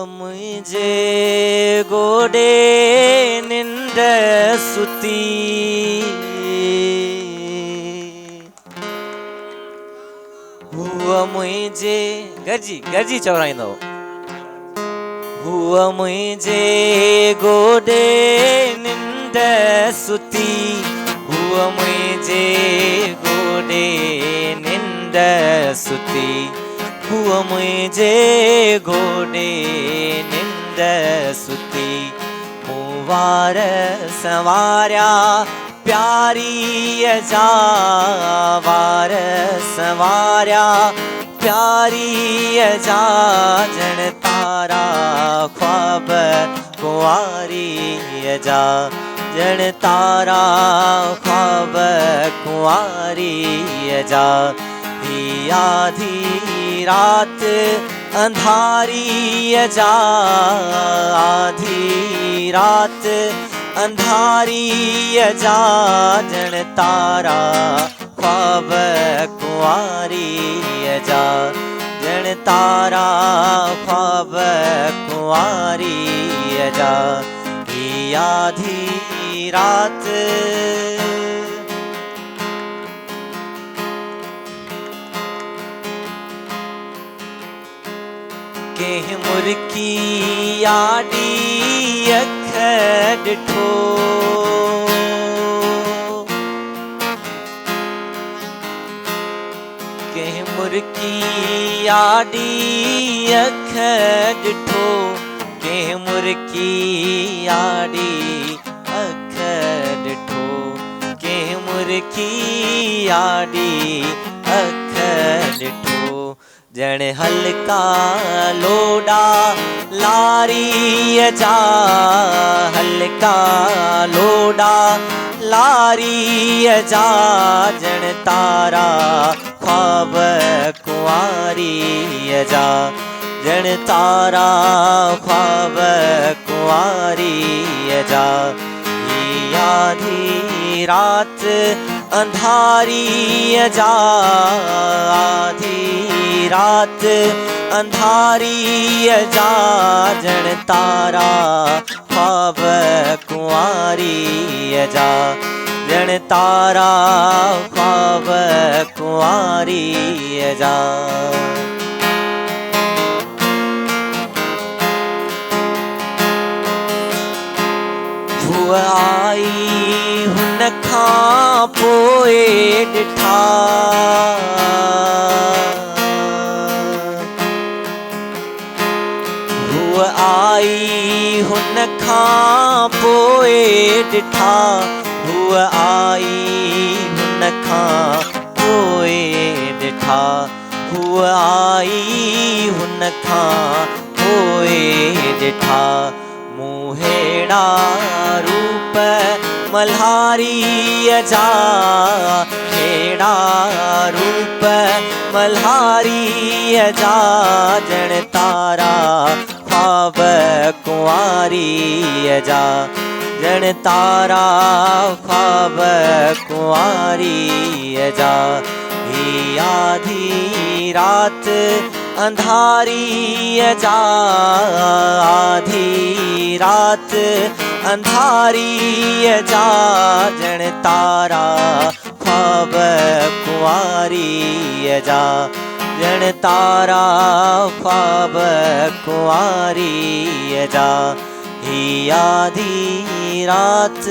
मुझे गोडे निंड सुती हुआ मुझे गरजी चवराईंदो हुआ मुझे गोडे निंड सुती हुआ मुझे गोडे निंड सुती हुआ मुझे गोडे निंड सुती मुवार सवार्या प्यारी जा वार सवार्या प्यारी जा जन तारा ख्वाब कुंवारी जा जन तारा ख्वाब कुंवारी जा आधी रात अंधारी जा आधी रात अंधारी जा जन तारा ख्वाब कुंवारी जा जन तारा ख्वाब कुंवारी जा आधी रात के मुर्की आडी अख डिठो के मुर्की आडी अख डिठो के मुर्की आडी अख डिठो के मुर्की आडी अख डिठो जन हल्का लोडा लारी जा हल्का लोडा लारी जा जन तारा ख्वाब कुंवारी जा जन तारा ख्वाब कुंवारी जा आधी रात अंधारी जा आधी रात अंधारी जा जन तारा ख्वाब कुंवारी जा जन तारा ख्वाब कुंवारी जा आई हुन खां पोइ ॾिठा हुअ आई हुन खां पोइ ॾिठा हुअ आई हुन खां पोइ ॾिठा हुअ आई हुन खां पोइ ॾिठा मुहेड़ा रूप मल्हारी जा हेड़ा रूप मल्हारी जा जन तारा ख्वाब कुंवारी जा जन तारा ख्वाब कुंवारी जा आधी रात अंधारी जा आधी रात अंधारी जा जन तारा ख्वाब कुंवारी जा जन तारा ख्वाब कुंवारी जा आधी रात